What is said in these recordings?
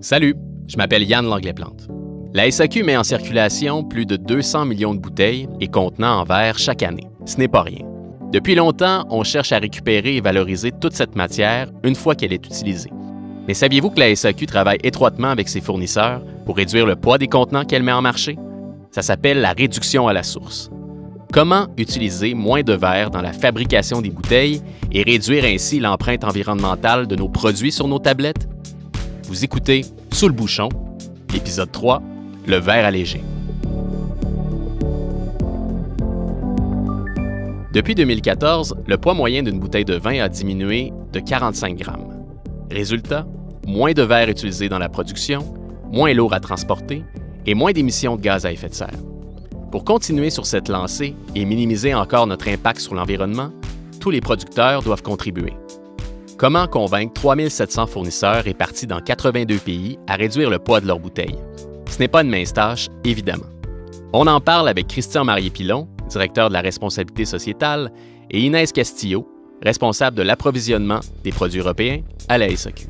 Salut, je m'appelle Yann Langlais-Plante. La SAQ met en circulation plus de 200 millions de bouteilles et contenants en verre chaque année. Ce n'est pas rien. Depuis longtemps, on cherche à récupérer et valoriser toute cette matière une fois qu'elle est utilisée. Mais saviez-vous que la SAQ travaille étroitement avec ses fournisseurs pour réduire le poids des contenants qu'elle met en marché? Ça s'appelle la réduction à la source. Comment utiliser moins de verre dans la fabrication des bouteilles et réduire ainsi l'empreinte environnementale de nos produits sur nos tablettes? Vous écoutez Sous le bouchon, épisode 3, le verre allégé. Depuis 2014, le poids moyen d'une bouteille de vin a diminué de 45 grammes. Résultat, moins de verre utilisé dans la production, moins lourd à transporter et moins d'émissions de gaz à effet de serre. Pour continuer sur cette lancée et minimiser encore notre impact sur l'environnement, tous les producteurs doivent contribuer. Comment convaincre 3700 fournisseurs répartis dans 82 pays à réduire le poids de leurs bouteilles? Ce n'est pas une mince tâche, évidemment. On en parle avec Christian Marié-Pilon, directeur de la responsabilité sociétale, et Inès Castillo, responsable de l'approvisionnement des produits européens à la SAQ.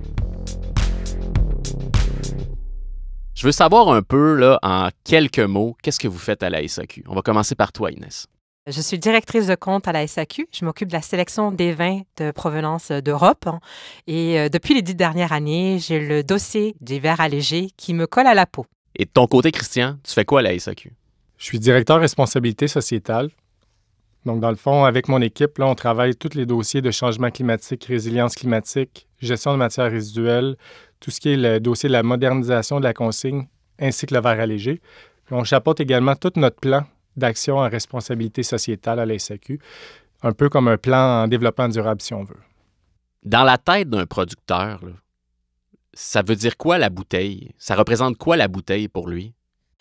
Je veux savoir un peu, là, en quelques mots, qu'est-ce que vous faites à la SAQ? On va commencer par toi, Inès. Je suis directrice de compte à la SAQ. Je m'occupe de la sélection des vins de provenance d'Europe. Et depuis les 10 dernières années, j'ai le dossier des verres allégés qui me colle à la peau. Et de ton côté, Christian, tu fais quoi à la SAQ? Je suis directeur responsabilité sociétale. Donc, dans le fond, avec mon équipe, là, on travaille tous les dossiers de changement climatique, résilience climatique, gestion de matières résiduelles, tout ce qui est le dossier de la modernisation de la consigne, ainsi que le verre allégé. Puis on chapeaute également tout notre plan d'action en responsabilité sociétale à la SAQ, un peu comme un plan en développement durable, si on veut. Dans la tête d'un producteur, là, ça veut dire quoi la bouteille? Ça représente quoi la bouteille pour lui?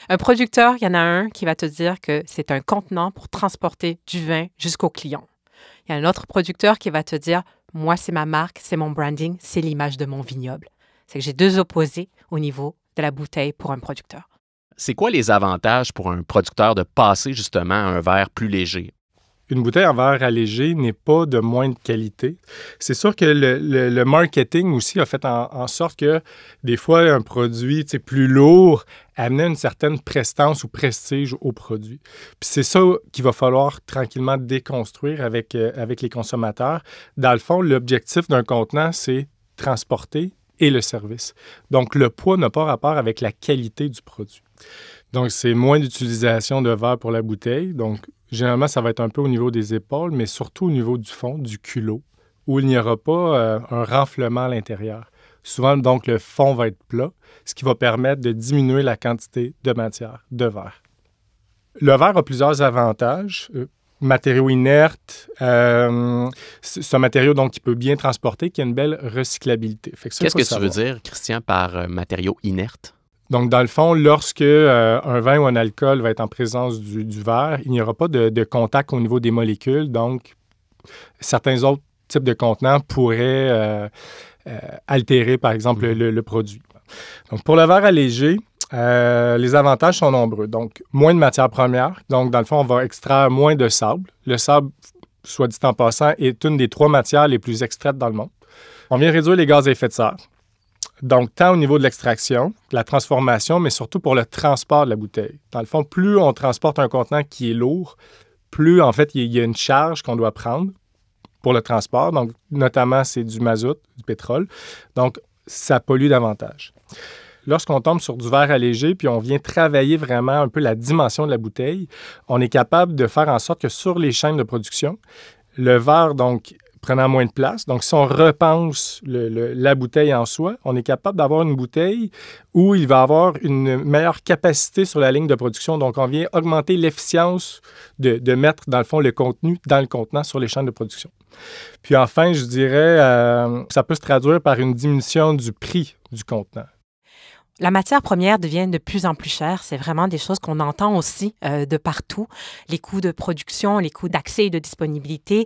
Un producteur, il y en a un qui va te dire que c'est un contenant pour transporter du vin jusqu'au client. Il y a un autre producteur qui va te dire « Moi, c'est ma marque, c'est mon branding, c'est l'image de mon vignoble ». C'est que j'ai deux opposés au niveau de la bouteille pour un producteur. C'est quoi les avantages pour un producteur de passer justement à un verre plus léger? Une bouteille en verre allégé n'est pas de moindre qualité. C'est sûr que le marketing aussi a fait en sorte que des fois, un produit plus lourd amenait une certaine prestance ou prestige au produit. Puis c'est ça qu'il va falloir tranquillement déconstruire avec les consommateurs. Dans le fond, l'objectif d'un contenant, c'est transporter et le service. Donc, le poids n'a pas rapport avec la qualité du produit. Donc, c'est moins d'utilisation de verre pour la bouteille. Donc, généralement, ça va être un peu au niveau des épaules, mais surtout au niveau du fond, du culot, où il n'y aura pas un renflement à l'intérieur. Souvent, donc, le fond va être plat, ce qui va permettre de diminuer la quantité de matière de verre. Le verre a plusieurs avantages. Matériau inerte, c'est un matériau donc, qui peut bien transporter, qui a une belle recyclabilité. Qu'est-ce que tu veux dire, Christian, par matériau inerte? Donc, dans le fond, lorsque un vin ou un alcool va être en présence du verre, il n'y aura pas de contact au niveau des molécules. Donc, certains autres types de contenants pourraient altérer, par exemple, le produit. Donc, pour le verre allégé, les avantages sont nombreux. Donc, moins de matières premières. Donc, dans le fond, on va extraire moins de sable. Le sable, soit dit en passant, est une des 3 matières les plus extraites dans le monde. On vient réduire les gaz à effet de serre. Donc, tant au niveau de l'extraction, de la transformation, mais surtout pour le transport de la bouteille. Dans le fond, plus on transporte un contenant qui est lourd, plus, en fait, il y a une charge qu'on doit prendre pour le transport. Donc, notamment, c'est du mazout, du pétrole. Donc, ça pollue davantage. Lorsqu'on tombe sur du verre allégé, puis on vient travailler vraiment un peu la dimension de la bouteille, on est capable de faire en sorte que sur les chaînes de production, le verre, donc, prenant moins de place. Donc, si on repense la bouteille en soi, on est capable d'avoir une bouteille où il va avoir une meilleure capacité sur la ligne de production. Donc, on vient augmenter l'efficience de mettre, dans le fond, le contenu dans le contenant sur les chaînes de production. Puis enfin, je dirais, ça peut se traduire par une diminution du prix du contenant. La matière première devient de plus en plus chère. C'est vraiment des choses qu'on entend aussi de partout. Les coûts de production, les coûts d'accès et de disponibilité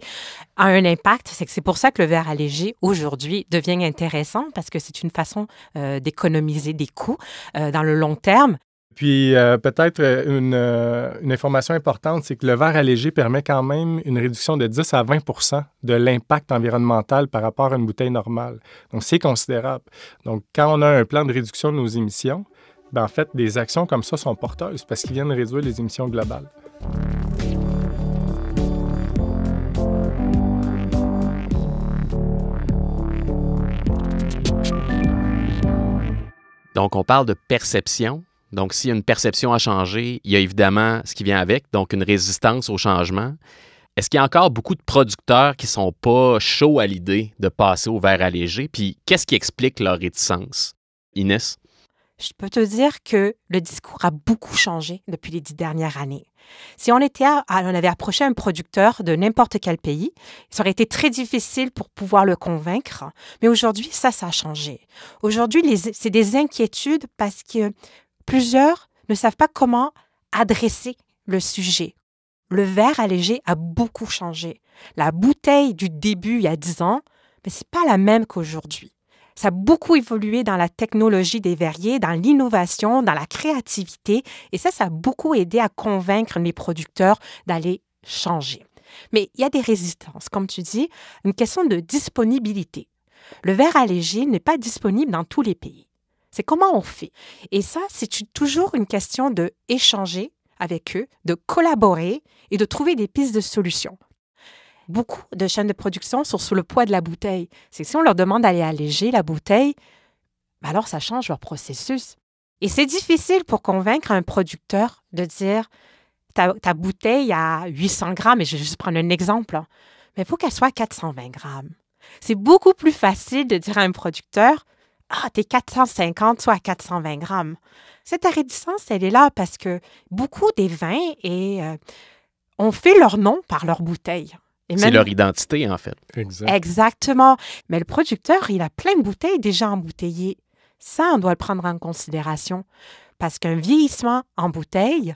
ont un impact. C'est pour ça que le verre allégé, aujourd'hui, devient intéressant parce que c'est une façon d'économiser des coûts dans le long terme. Puis peut-être une information importante, c'est que le verre allégé permet quand même une réduction de 10 à 20 de l'impact environnemental par rapport à une bouteille normale. Donc, c'est considérable. Donc, quand on a un plan de réduction de nos émissions, bien, en fait, des actions comme ça sont porteuses parce qu'ils viennent réduire les émissions globales. Donc, on parle de perception. Donc, s'il y a une perception à changer, il y a évidemment ce qui vient avec, donc une résistance au changement. Est-ce qu'il y a encore beaucoup de producteurs qui ne sont pas chauds à l'idée de passer au verre allégé? Puis, qu'est-ce qui explique leur réticence? Inès? Je peux te dire que le discours a beaucoup changé depuis les 10 dernières années. Si on avait approché un producteur de n'importe quel pays, ça aurait été très difficile pour pouvoir le convaincre. Mais aujourd'hui, ça a changé. Aujourd'hui, c'est des inquiétudes parce que plusieurs ne savent pas comment adresser le sujet. Le verre allégé a beaucoup changé. La bouteille du début, il y a 10 ans, mais ce n'est pas la même qu'aujourd'hui. Ça a beaucoup évolué dans la technologie des verriers, dans l'innovation, dans la créativité. Et ça a beaucoup aidé à convaincre les producteurs d'aller changer. Mais il y a des résistances, comme tu dis, une question de disponibilité. Le verre allégé n'est pas disponible dans tous les pays. C'est comment on fait. Et ça, c'est toujours une question d'échanger avec eux, de collaborer et de trouver des pistes de solutions. Beaucoup de chaînes de production sont sous le poids de la bouteille. C'est que si on leur demande d'aller alléger la bouteille, alors ça change leur processus. Et c'est difficile pour convaincre un producteur de dire ta bouteille à 800 grammes, et je vais juste prendre un exemple, mais il faut qu'elle soit à 420 grammes. C'est beaucoup plus facile de dire à un producteur t'es 450, soit à 420 grammes. Cette réticence, elle est là parce que beaucoup des vins ont fait leur nom par leur bouteille. C'est leur identité, en fait. Exactement. Mais le producteur, il a plein de bouteilles déjà embouteillées. Ça, on doit le prendre en considération. Parce qu'un vieillissement en bouteille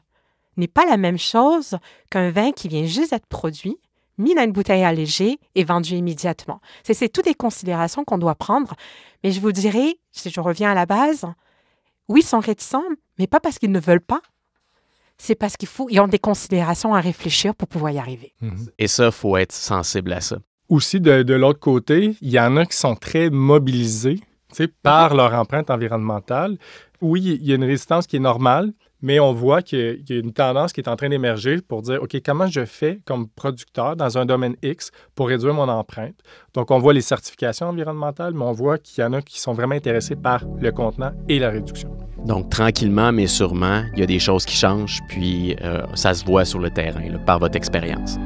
n'est pas la même chose qu'un vin qui vient juste d'être produit, mis dans une bouteille allégée et vendu immédiatement. C'est toutes des considérations qu'on doit prendre. Mais je vous dirais, si je reviens à la base, oui, ils sont réticents, mais pas parce qu'ils ne veulent pas. C'est parce qu'ils ont des considérations à réfléchir pour pouvoir y arriver. Et ça, il faut être sensible à ça. Aussi, de l'autre côté, il y en a qui sont très mobilisés par leur empreinte environnementale. Oui, il y a une résistance qui est normale, mais on voit qu'il y a une tendance qui est en train d'émerger pour dire, OK, comment je fais comme producteur dans un domaine X pour réduire mon empreinte? Donc, on voit les certifications environnementales, mais on voit qu'il y en a qui sont vraiment intéressés par le contenant et la réduction. Donc, tranquillement, mais sûrement, il y a des choses qui changent, puis ça se voit sur le terrain, là, par votre expérience.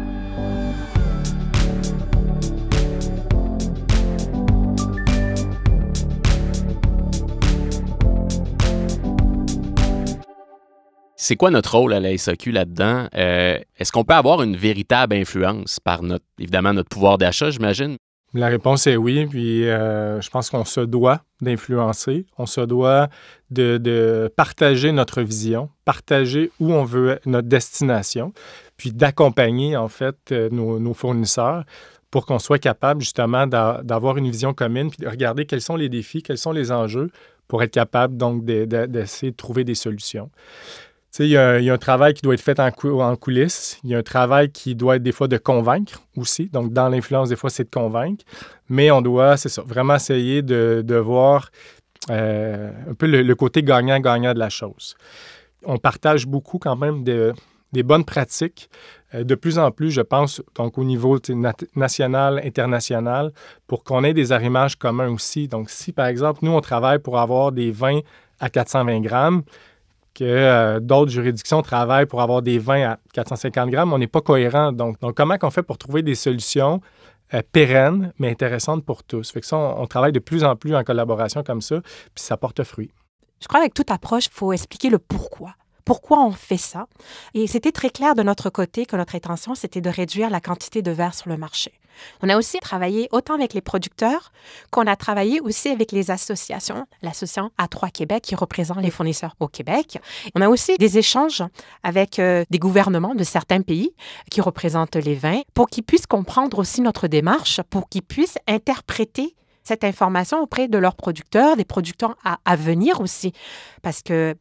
C'est quoi notre rôle à la SAQ là-dedans? Est-ce qu'on peut avoir une véritable influence par évidemment, notre pouvoir d'achat, j'imagine? La réponse est oui, puis je pense qu'on se doit d'influencer, on se doit de partager notre vision, partager où on veut notre destination, puis d'accompagner en fait nos fournisseurs pour qu'on soit capable justement d'avoir une vision commune, puis de regarder quels sont les défis, quels sont les enjeux pour être capable donc d'essayer de trouver des solutions. Il y a un travail qui doit être fait en coulisses. Il y a un travail qui doit être des fois de convaincre aussi. Donc, dans l'influence, des fois, c'est de convaincre. Mais on doit, c'est ça, vraiment essayer de voir un peu le côté gagnant-gagnant de la chose. On partage beaucoup quand même des bonnes pratiques. De plus en plus, je pense, donc au niveau national, international, pour qu'on ait des arrimages communs aussi. Donc, si, par exemple, nous, on travaille pour avoir des vins à 420 grammes, que d'autres juridictions travaillent pour avoir des vins à 450 grammes, on n'est pas cohérent. Donc, comment on fait pour trouver des solutions pérennes, mais intéressantes pour tous? Fait que ça, on travaille de plus en plus en collaboration comme ça, puis ça porte fruit. Je crois qu'avec toute approche, il faut expliquer le pourquoi. Pourquoi on fait ça? Et c'était très clair de notre côté que notre intention, c'était de réduire la quantité de verre sur le marché. On a aussi travaillé autant avec les producteurs qu'on a travaillé aussi avec les associations, l'association A3 Québec qui représente les fournisseurs au Québec. On a aussi des échanges avec des gouvernements de certains pays qui représentent les vins pour qu'ils puissent comprendre aussi notre démarche, pour qu'ils puissent interpréter cette information auprès de leurs producteurs, des producteurs à venir aussi. Parce que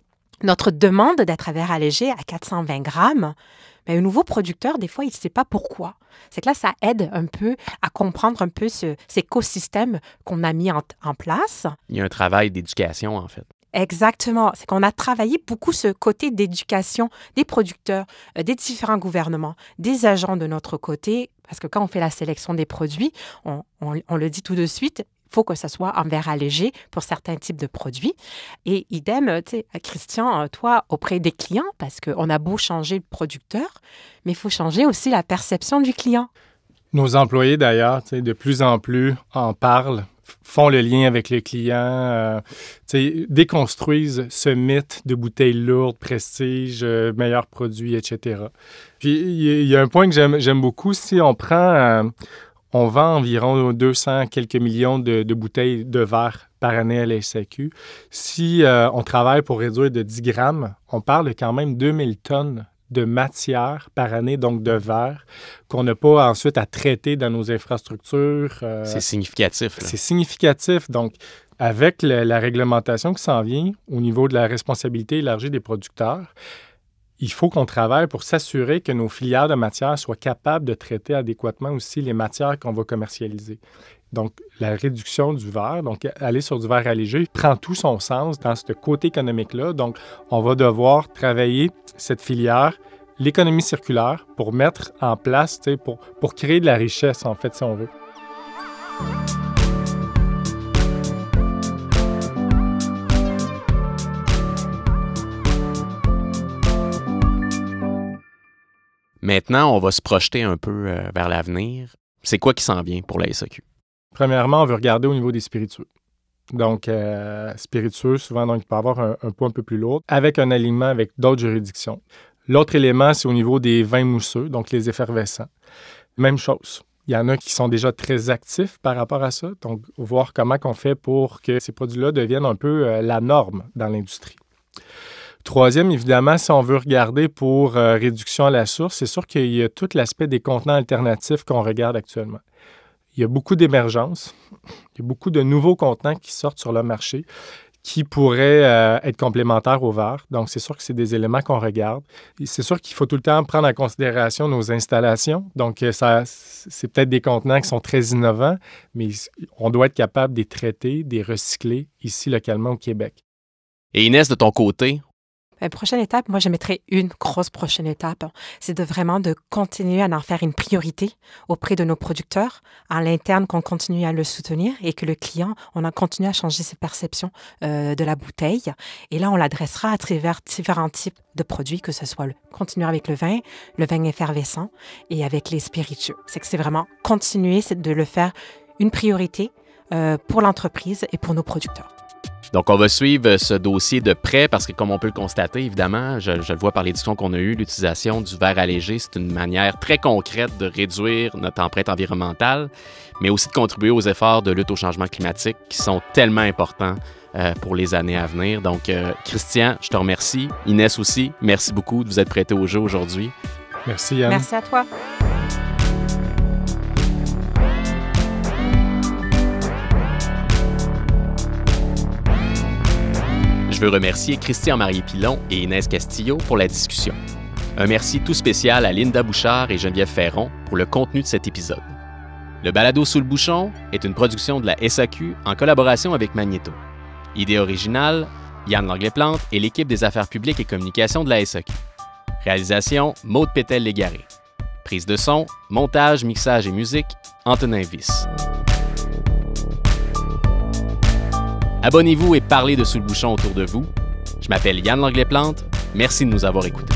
notre demande d'être à verre allégé à 420 grammes, mais un nouveau producteur, des fois, il ne sait pas pourquoi. C'est que là, ça aide un peu à comprendre un peu cet écosystème qu'on a mis en place. Il y a un travail d'éducation, en fait. Exactement. C'est qu'on a travaillé beaucoup ce côté d'éducation des producteurs, des différents gouvernements, des agents de notre côté, parce que quand on fait la sélection des produits, on le dit tout de suite, il faut que ça soit en verre allégé pour certains types de produits. Et idem, tu sais, Christian, toi, auprès des clients, parce qu'on a beau changer le producteur, mais il faut changer aussi la perception du client. Nos employés, d'ailleurs, de plus en plus en parlent, font le lien avec le client, déconstruisent ce mythe de bouteilles lourdes, prestige, meilleurs produits, etc. Puis, il y a un point que j'aime beaucoup. Si on prend... on vend environ 200 quelques millions de bouteilles de verre par année à la SAQ. Si on travaille pour réduire de 10 grammes, on parle de quand même 2000 tonnes de matière par année, donc de verre, qu'on n'a pas ensuite à traiter dans nos infrastructures. C'est significatif. Là. C'est significatif. Donc, avec la réglementation qui s'en vient au niveau de la responsabilité élargie des producteurs, il faut qu'on travaille pour s'assurer que nos filières de matière soient capables de traiter adéquatement aussi les matières qu'on va commercialiser. Donc, la réduction du verre, donc aller sur du verre allégé, prend tout son sens dans ce côté économique-là. Donc, on va devoir travailler cette filière, l'économie circulaire, pour mettre en place, pour créer de la richesse, en fait, si on veut. Maintenant, on va se projeter un peu vers l'avenir. C'est quoi qui s'en vient pour la SAQ? Premièrement, on veut regarder au niveau des spiritueux. Donc, spiritueux, souvent, donc, il peut avoir un poids un peu plus lourd, avec un alignement avec d'autres juridictions. L'autre élément, c'est au niveau des vins mousseux, donc les effervescents. Même chose. Il y en a qui sont déjà très actifs par rapport à ça. Donc, voir comment on fait pour que ces produits-là deviennent un peu la norme dans l'industrie. Troisième, évidemment, si on veut regarder pour réduction à la source, c'est sûr qu'il y a tout l'aspect des contenants alternatifs qu'on regarde actuellement. Il y a beaucoup d'émergences, il y a beaucoup de nouveaux contenants qui sortent sur le marché qui pourraient être complémentaires au verre. Donc, c'est sûr que c'est des éléments qu'on regarde. Et c'est sûr qu'il faut tout le temps prendre en considération nos installations. Donc, c'est peut-être des contenants qui sont très innovants, mais on doit être capable de les traiter, de les recycler ici localement au Québec. Et Inès, de ton côté? Prochaine étape, moi, je mettrais une grosse prochaine étape. C'est vraiment de continuer à en faire une priorité auprès de nos producteurs, à l'interne, qu'on continue à le soutenir et que le client, on a continué à changer ses perceptions de la bouteille. Et là, on l'adressera à travers différents types de produits, que ce soit continuer avec le vin effervescent et avec les spiritueux. C'est vraiment continuer de le faire une priorité pour l'entreprise et pour nos producteurs. Donc, on va suivre ce dossier de près parce que, comme on peut le constater, évidemment, je le vois par les discussions qu'on a eues, l'utilisation du verre allégé, c'est une manière très concrète de réduire notre empreinte environnementale, mais aussi de contribuer aux efforts de lutte au changement climatique qui sont tellement importants pour les années à venir. Donc, Christian, je te remercie. Inès aussi, merci beaucoup de vous être prêté au jeu aujourd'hui. Merci, Yann. Merci à toi. Je veux remercier Christian-Marie Pilon et Inès Castillo pour la discussion. Un merci tout spécial à Linda Bouchard et Geneviève Ferron pour le contenu de cet épisode. Le balado Sous le bouchon est une production de la SAQ en collaboration avec Magnéto. Idée originale, Yann Langlais-Plante et l'équipe des affaires publiques et communications de la SAQ. Réalisation, Maude Pétel-Légaré. Prise de son, montage, mixage et musique, Antonin Vyss. Abonnez-vous et parlez de Sous le bouchon autour de vous. Je m'appelle Yann Langlais-Plante. Merci de nous avoir écoutés.